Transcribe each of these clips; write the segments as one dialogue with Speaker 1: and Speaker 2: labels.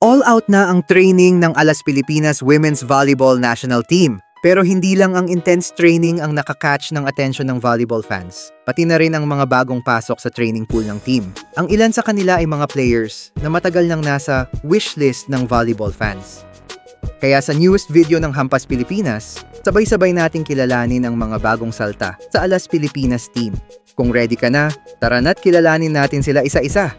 Speaker 1: All out na ang training ng Alas Pilipinas Women's Volleyball National Team. Pero hindi lang ang intense training ang nakakatch ng atensyon ng volleyball fans. Pati na rin ang mga bagong pasok sa training pool ng team. Ang ilan sa kanila ay mga players na matagal nang nasa wishlist ng volleyball fans. Kaya sa newest video ng Hampas Pilipinas, sabay-sabay nating kilalanin ang mga bagong salta sa Alas Pilipinas team. Kung ready ka na, tara na't kilalanin natin sila isa-isa.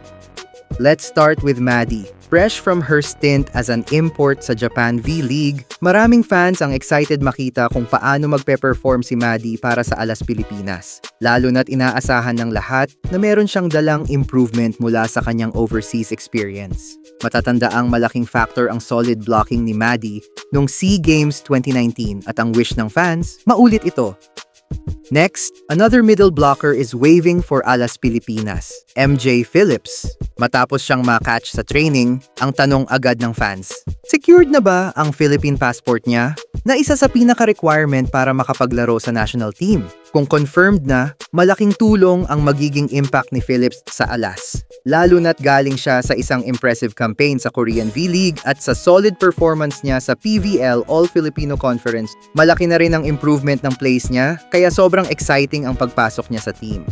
Speaker 1: Let's start with Maddie. Fresh from her stint as an import sa Japan V-League, maraming fans ang excited makita kung paano magpe-perform si Maddie para sa Alas Pilipinas. Lalo na't inaasahan ng lahat na meron siyang dalang improvement mula sa kanyang overseas experience. Matatanda ang malaking factor ang solid blocking ni Maddie noong SEA Games 2019 at ang wish ng fans, maulit ito. Next, another middle blocker is waving for Alas Pilipinas, MJ Phillips. Matapos siyang makatch sa training, ang tanong agad ng fans, secured na ba ang Philippine passport niya? Na isa sa pinaka-requirement para makapaglaro sa national team. Kung confirmed na, malaking tulong ang magiging impact ni Phillips sa Alas. Lalo na't galing siya sa isang impressive campaign sa Korean V-League at sa solid performance niya sa PVL All-Filipino Conference. Malaki na rin ang improvement ng plays niya, kaya sobrang exciting ang pagpasok niya sa team.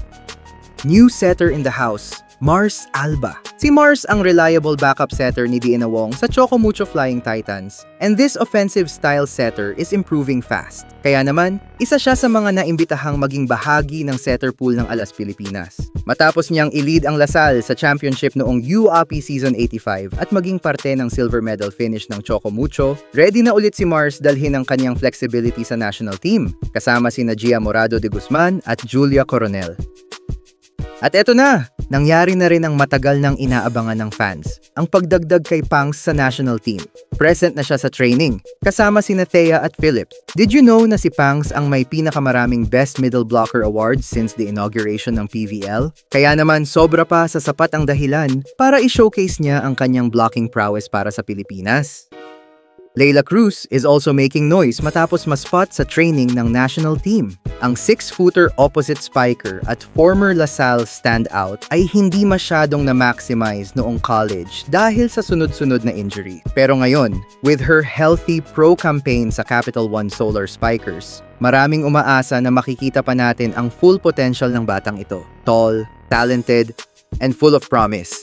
Speaker 1: New setter in the house, Mars Alba. Si Mars ang reliable backup setter ni Deanna Wong sa Choco Mucho Flying Titans, and this offensive style setter is improving fast. Kaya naman, isa siya sa mga naimbitahang maging bahagi ng setter pool ng Alas Pilipinas. Matapos niyang i-lead ang Lasal sa championship noong UAAP Season 85 at maging parte ng silver medal finish ng Choco Mucho, ready na ulit si Mars dalhin ang kanyang flexibility sa national team, kasama sina Gia Morado de Guzman at Julia Coronel. At eto na! Nangyari na rin ang matagal nang inaabangan ng fans, ang pagdagdag kay Pangs sa national team. Present na siya sa training, kasama sina Thea at Phillips. Did you know na si Pangs ang may pinakamaraming Best Middle Blocker Awards since the inauguration ng PVL? Kaya naman sobra pa sa sapat ang dahilan para i-showcase niya ang kanyang blocking prowess para sa Pilipinas. Leila Cruz is also making noise matapos ma-spot sa training ng national team. Ang 6-footer opposite spiker at former LaSalle standout ay hindi masyadong na-maximize noong college dahil sa sunod-sunod na injury. Pero ngayon, with her healthy pro campaign sa Capital One Solar Spikers, maraming umaasa na makikita pa natin ang full potential ng batang ito. Tall, talented, and full of promise.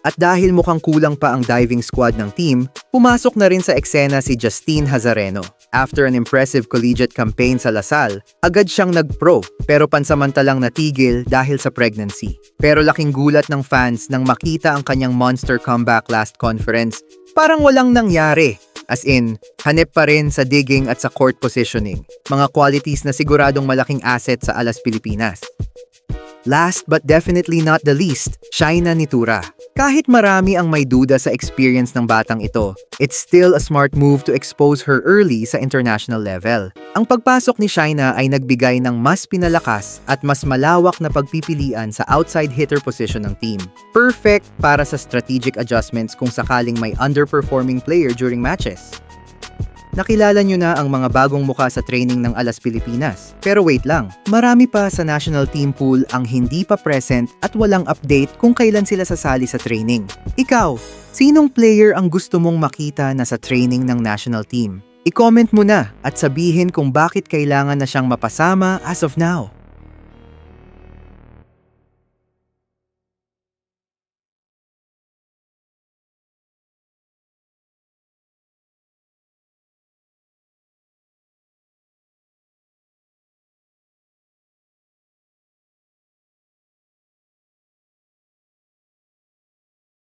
Speaker 1: At dahil mukhang kulang pa ang diving squad ng team, pumasok na rin sa eksena si Justine Hazareno. After an impressive collegiate campaign sa Lasal, agad siyang nag-pro pero pansamantalang natigil dahil sa pregnancy. Pero laking gulat ng fans nang makita ang kanyang monster comeback last conference. Parang walang nangyari. As in, hanep pa rin sa digging at sa court positioning. Mga qualities na siguradong malaking asset sa Alas Pilipinas. Last but definitely not the least, Shaina Nitura. Kahit marami ang may duda sa experience ng batang ito, it's still a smart move to expose her early sa international level. Ang pagpasok ni Shaina ay nagbigay ng mas pinalakas at mas malawak na pagpipilian sa outside hitter position ng team. Perfect para sa strategic adjustments kung sakaling may underperforming player during matches. Nakilala nyo na ang mga bagong muka sa training ng Alas Pilipinas. Pero wait lang, marami pa sa national team pool ang hindi pa present at walang update kung kailan sila sasali sa training. Ikaw, sinong player ang gusto mong makita na sa training ng national team? I-comment mo na at sabihin kung bakit kailangan na siyang mapasama as of now.